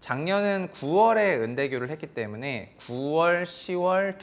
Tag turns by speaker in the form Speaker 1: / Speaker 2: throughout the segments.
Speaker 1: 작년은 9월에 은대규를 했기 때문에 9월, 10월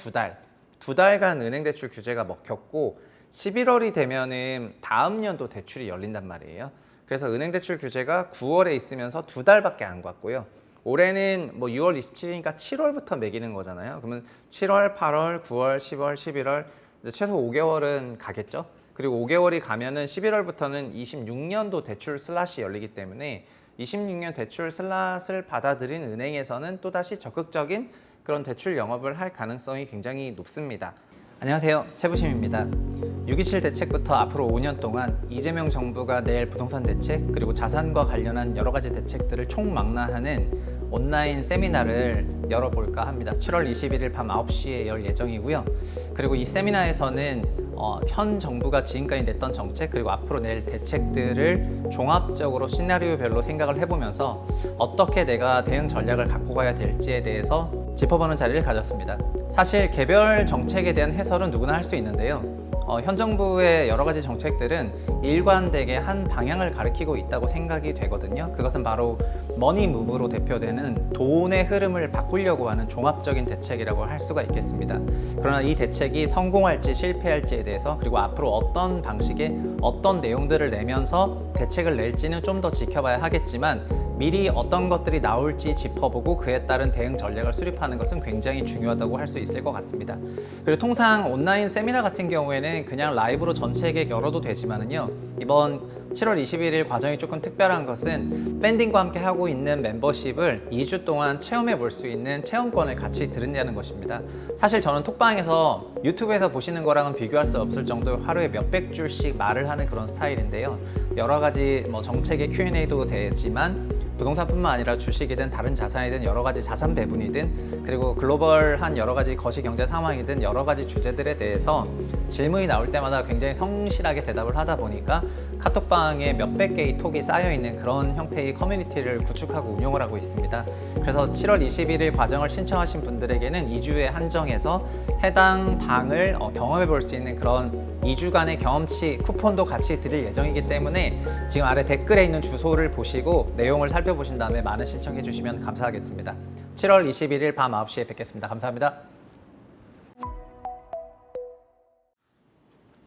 Speaker 1: 두 달간 은행대출 규제가 먹혔고 11월이 되면은 다음 년도 대출이 열린단 말이에요. 그래서 은행대출 규제가 9월에 있으면서 두 달밖에 안 갔고요. 올해는 뭐 6월 27일이니까 7월부터 매기는 거잖아요. 그러면 7월, 8월, 9월, 10월, 11월 이제 최소 5개월은 가겠죠. 그리고 5개월이 가면은 11월부터는 26년도 대출 슬롯이 열리기 때문에 26년 대출 슬롯을 받아들인 은행에서는 또다시 적극적인 그런 대출 영업을 할 가능성이 굉장히 높습니다. 안녕하세요, 최부심입니다. 6.27 대책부터 앞으로 5년 동안 이재명 정부가 낼 부동산 대책 그리고 자산과 관련한 여러 가지 대책들을 총망라하는 온라인 세미나를 열어볼까 합니다. 7월 21일 밤 9시에 열 예정이고요. 그리고 이 세미나에서는 현 정부가 지금까지 냈던 정책 그리고 앞으로 낼 대책들을 종합적으로 시나리오별로 생각을 해보면서 어떻게 내가 대응 전략을 갖고 가야 될지에 대해서 짚어보는 자리를 가졌습니다. 사실 개별 정책에 대한 해설은 누구나 할 수 있는데요. 현 정부의 여러 가지 정책들은 일관되게 한 방향을 가리키고 있다고 생각이 되거든요. 그것은 바로 머니 무브로 대표되는 돈의 흐름을 바꾸려고 하는 종합적인 대책이라고 할 수가 있겠습니다. 그러나 이 대책이 성공할지 실패할지에 대해서 그리고 앞으로 어떤 방식의 어떤 내용들을 내면서 대책을 낼지는 좀 더 지켜봐야 하겠지만 미리 어떤 것들이 나올지 짚어보고 그에 따른 대응 전략을 수립하는 것은 굉장히 중요하다고 할 수 있을 것 같습니다. 그리고 통상 온라인 세미나 같은 경우에는 그냥 라이브로 전체에게 열어도 되지만은요, 이번 7월 21일 과정이 조금 특별한 것은 팬딩과 함께 하고 있는 멤버십을 2주 동안 체험해 볼 수 있는 체험권을 같이 드린다는 것입니다. 사실 저는 톡방에서 유튜브에서 보시는 거랑은 비교할 수 없을 정도로 하루에 몇백 줄씩 말을 하는 그런 스타일인데요. 여러 가지 뭐 정책의 Q&A도 되지만 부동산뿐만 아니라 주식이든 다른 자산이든 여러 가지 자산 배분이든 그리고 글로벌한 여러 가지 거시 경제 상황이든 여러 가지 주제들에 대해서 질문이 나올 때마다 굉장히 성실하게 대답을 하다 보니까 카톡방에 몇백 개의 톡이 쌓여 있는 그런 형태의 커뮤니티를 구축하고 운영을 하고 있습니다. 그래서 7월 21일 과정을 신청하신 분들에게는 2주에 한정해서 해당 방을 경험해 볼 수 있는 그런 2주간의 경험치 쿠폰도 같이 드릴 예정이기 때문에 지금 아래 댓글에 있는 주소를 보시고 내용을 살펴보신 다음에 많은 신청해 주시면 감사하겠습니다. 7월 21일 밤 9시에 뵙겠습니다. 감사합니다.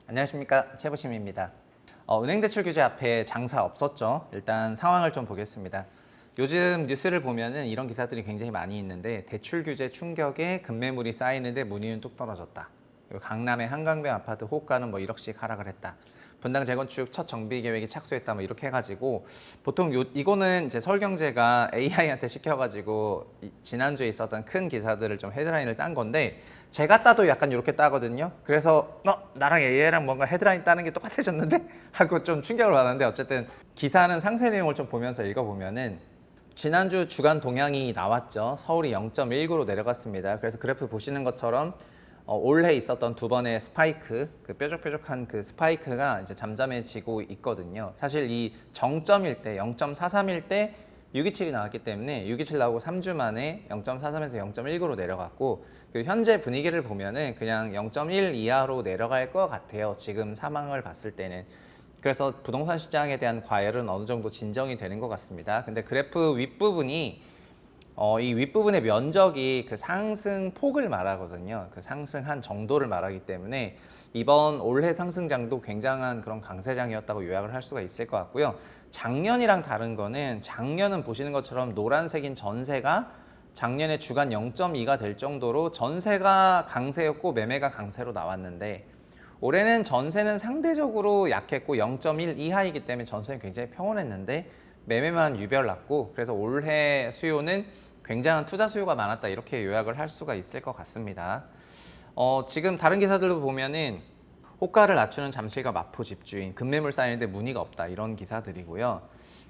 Speaker 1: 안녕하십니까, 최부심입니다. 은행대출 규제 앞에 장사 없었죠. 일단 상황을 좀 보겠습니다. 요즘 뉴스를 보면은 이런 기사들이 굉장히 많이 있는데 대출 규제 충격에 급매물이 쌓이는데 문의는 뚝 떨어졌다. 강남의 한강변 아파트 호가는 뭐 1억씩 하락을 했다. 분당 재건축 첫 정비 계획이 착수했다. 뭐 이렇게 해가지고 보통 이거는 이제 서울경제가 AI한테 시켜가지고 지난주에 있었던 큰 기사들을 좀 헤드라인을 딴 건데 제가 따도 약간 이렇게 따거든요. 그래서 나랑 AI랑 뭔가 헤드라인 따는 게 똑같아졌는데 하고 좀 충격을 받았는데 어쨌든 기사는 상세 내용을 좀 보면서 읽어보면은 지난주 주간 동향이 나왔죠. 서울이 0.19로 내려갔습니다. 그래서 그래프 보시는 것처럼 올해 있었던 두 번의 스파이크, 그 뾰족뾰족한 그 스파이크가 이제 잠잠해지고 있거든요. 사실 이 정점일 때, 0.43일 때 627이 나왔기 때문에 627 나오고 3주 만에 0.43에서 0.19로 내려갔고, 그리고 현재 분위기를 보면은 그냥 0.1 이하로 내려갈 것 같아요. 지금 상황을 봤을 때는. 그래서 부동산 시장에 대한 과열은 어느 정도 진정이 되는 것 같습니다. 근데 그래프 윗부분이 이 윗부분의 면적이 그 상승 폭을 말하거든요. 그 상승한 정도를 말하기 때문에 이번 올해 상승장도 굉장한 그런 강세장이었다고 요약을 할 수가 있을 것 같고요. 작년이랑 다른 거는 작년은 보시는 것처럼 노란색인 전세가 작년에 주간 0.2가 될 정도로 전세가 강세였고 매매가 강세로 나왔는데 올해는 전세는 상대적으로 약했고 0.1 이하이기 때문에 전세는 굉장히 평온했는데 매매만 유별났고 그래서 올해 수요는 굉장한 투자 수요가 많았다 이렇게 요약을 할 수가 있을 것 같습니다. 지금 다른 기사들도 보면은 호가를 낮추는 잠실과 마포 집주인 급매물 쌓이는데 문의가 없다 이런 기사들이고요.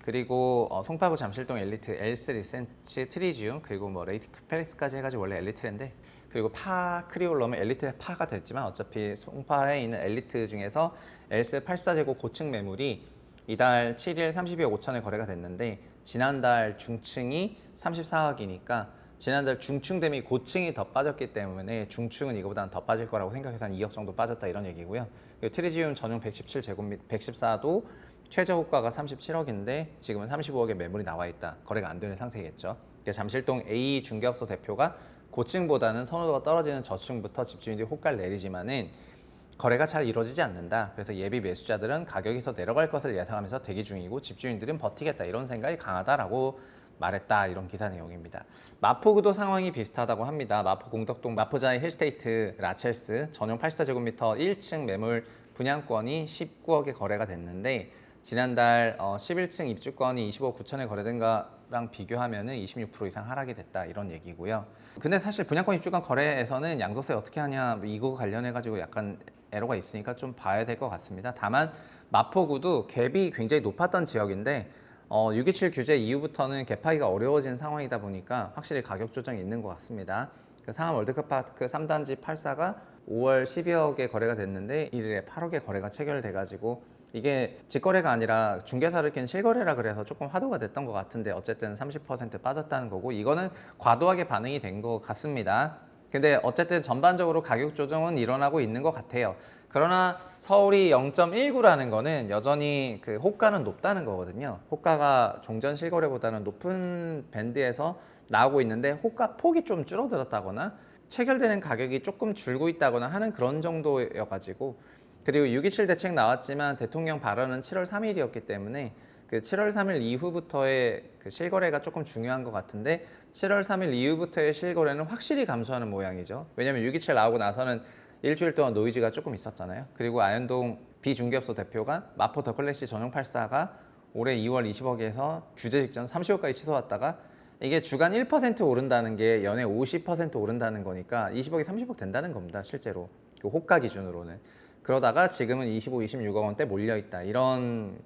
Speaker 1: 그리고 송파구 잠실동 엘리트 엘스 리센치 트리지움 그리고 뭐 레이트 페리스까지 해가지고 원래 엘리트인데 그리고 파 크리올러면 엘리트의 파가 됐지만 어차피 송파에 있는 엘리트 중에서 엘스 84제곱 고층 매물이 이달 7일 32억 5천에 거래가 됐는데 지난달 중층이 34억이니까 지난달 중층 대비 고층이 더 빠졌기 때문에 중층은 이거보다는 더 빠질 거라고 생각해서 한 2억 정도 빠졌다 이런 얘기고요. 그리고 트리지움 전용 117제곱 및 114도 최저 호가가 37억인데 지금은 35억의 매물이 나와 있다. 거래가 안 되는 상태겠죠. 잠실동 A 중개업소 대표가 고층보다는 선호도가 떨어지는 저층부터 집주인들이 호가를 내리지만은 거래가 잘 이루어지지 않는다. 그래서 예비 매수자들은 가격이 더 내려갈 것을 예상하면서 대기 중이고 집주인들은 버티겠다 이런 생각이 강하다라고 말했다. 이런 기사 내용입니다. 마포구도 상황이 비슷하다고 합니다. 마포 공덕동 마포자이 힐스테이트 라첼스 전용 84제곱미터 1층 매물 분양권이 19억에 거래가 됐는데 지난달 11층 입주권이 20억 9천에 거래된 거랑 비교하면은 26% 이상 하락이 됐다 이런 얘기고요. 근데 사실 분양권 입주권 거래에서는 양도세 어떻게 하냐 이거 관련해 가지고 약간 애로가 있으니까 좀 봐야 될 것 같습니다. 다만 마포구도 갭이 굉장히 높았던 지역인데 627 규제 이후부터는 갭하기가 어려워진 상황이다 보니까 확실히 가격 조정이 있는 것 같습니다. 그 상암 월드컵파크 3단지 84가 5월 12억에 거래가 됐는데 1일에 8억에 거래가 체결돼 가지고 이게 직거래가 아니라 중개사를 낀 실거래라 그래서 조금 화두가 됐던 것 같은데 어쨌든 30% 빠졌다는 거고 이거는 과도하게 반응이 된 것 같습니다. 근데 어쨌든 전반적으로 가격 조정은 일어나고 있는 것 같아요. 그러나 서울이 0.19라는 거는 여전히 그 호가는 높다는 거거든요. 호가가 종전 실거래보다는 높은 밴드에서 나오고 있는데 호가 폭이 좀 줄어들었다거나 체결되는 가격이 조금 줄고 있다거나 하는 그런 정도여가지고 그리고 6.27 대책 나왔지만 대통령 발언은 7월 3일이었기 때문에 그 7월 3일 이후부터의 그 실거래가 조금 중요한 것 같은데 7월 3일 이후부터의 실거래는 확실히 감소하는 모양이죠. 왜냐하면 6.27 나오고 나서는 일주일 동안 노이즈가 조금 있었잖아요. 그리고 아현동 비중개업소 대표가 마포 더클래시 전용 84가 올해 2월 20억에서 규제 직전 30억까지 치솟았다가 이게 주간 1% 오른다는 게 연에 50% 오른다는 거니까 20억이 30억 된다는 겁니다. 실제로 그 호가 기준으로는. 그러다가 지금은 25, 26억 원대 몰려있다 이런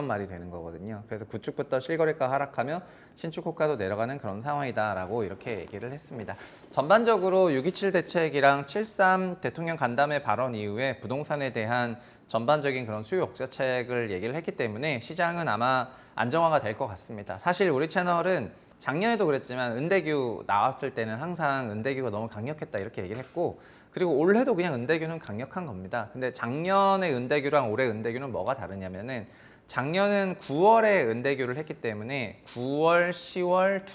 Speaker 1: 말이 되는 거거든요. 그래서 구축부터 실거래가 하락하며 신축 호가도 내려가는 그런 상황이다라고 이렇게 얘기를 했습니다. 전반적으로 6.27 대책이랑 7.3 대통령 간담회 발언 이후에 부동산에 대한 전반적인 그런 수요 억제책을 얘기를 했기 때문에 시장은 아마 안정화가 될 것 같습니다. 사실 우리 채널은 작년에도 그랬지만 은대규 나왔을 때는 항상 은대규가 너무 강력했다 이렇게 얘기를 했고 그리고 올해도 그냥 은대규는 강력한 겁니다. 근데 작년의 은대규랑 올해 은대규는 뭐가 다르냐면은 작년은 9월에 은대규를 했기 때문에 9월, 10월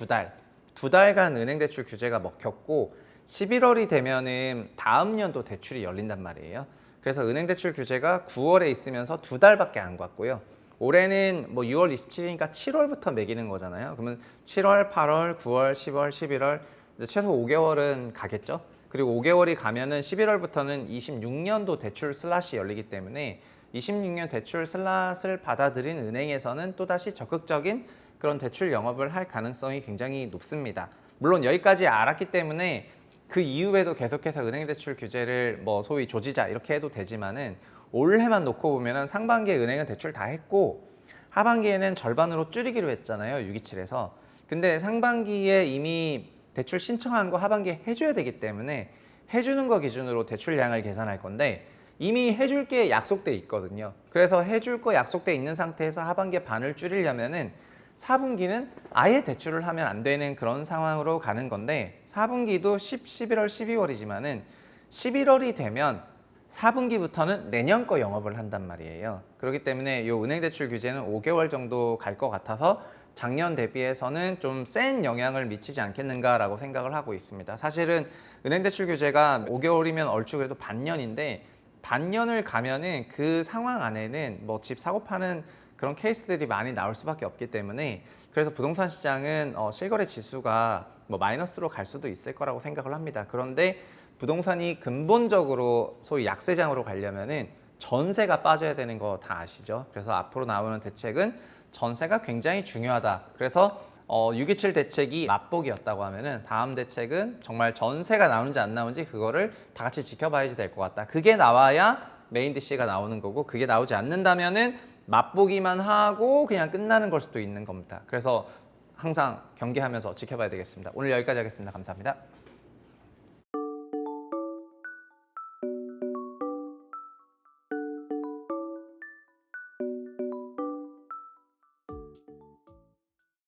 Speaker 1: 두 달간 은행대출 규제가 먹혔고 11월이 되면은 다음 연도 대출이 열린단 말이에요. 그래서 은행대출 규제가 9월에 있으면서 두 달밖에 안 갔고요. 올해는 뭐 6월 27일이니까 7월부터 매기는 거잖아요. 그러면 7월, 8월, 9월, 10월, 11월 이제 최소 5개월은 가겠죠. 그리고 5개월이 가면은 11월부터는 26년도 대출 슬롯이 열리기 때문에 26년 대출 슬롯을 받아들인 은행에서는 또다시 적극적인 그런 대출 영업을 할 가능성이 굉장히 높습니다. 물론 여기까지 알았기 때문에 그 이후에도 계속해서 은행 대출 규제를 뭐 소위 조지자 이렇게 해도 되지만은 올해만 놓고 보면은 상반기에 은행은 대출 다 했고 하반기에는 절반으로 줄이기로 했잖아요. 627에서. 근데 상반기에 이미 대출 신청한 거 하반기에 해줘야 되기 때문에 해주는 거 기준으로 대출량을 계산할 건데 이미 해줄 게 약속돼 있거든요. 그래서 해줄 거 약속돼 있는 상태에서 하반기에 반을 줄이려면은 4분기는 아예 대출을 하면 안 되는 그런 상황으로 가는 건데 4분기도 11월, 12월이지만은 11월이 되면 4분기부터는 내년 거 영업을 한단 말이에요. 그렇기 때문에 이 은행 대출 규제는 5개월 정도 갈 것 같아서 작년 대비해서는 좀 센 영향을 미치지 않겠는가라고 생각을 하고 있습니다. 사실은 은행 대출 규제가 5개월이면 얼추 그래도 반년인데 반년을 가면은 그 상황 안에는 뭐 집 사고 파는 그런 케이스들이 많이 나올 수밖에 없기 때문에 그래서 부동산 시장은 실거래 지수가 뭐 마이너스로 갈 수도 있을 거라고 생각을 합니다. 그런데 부동산이 근본적으로 소위 약세장으로 가려면은 전세가 빠져야 되는 거 다 아시죠? 그래서 앞으로 나오는 대책은 전세가 굉장히 중요하다. 그래서 6.27 대책이 맛보기였다고 하면은 다음 대책은 정말 전세가 나오는지 안 나오는지 그거를 다 같이 지켜봐야지 될 것 같다. 그게 나와야 메인 DC가 나오는 거고 그게 나오지 않는다면은 맛보기만 하고 그냥 끝나는 걸 수도 있는 겁니다. 그래서 항상 경계하면서 지켜봐야 되겠습니다. 오늘 여기까지 하겠습니다. 감사합니다.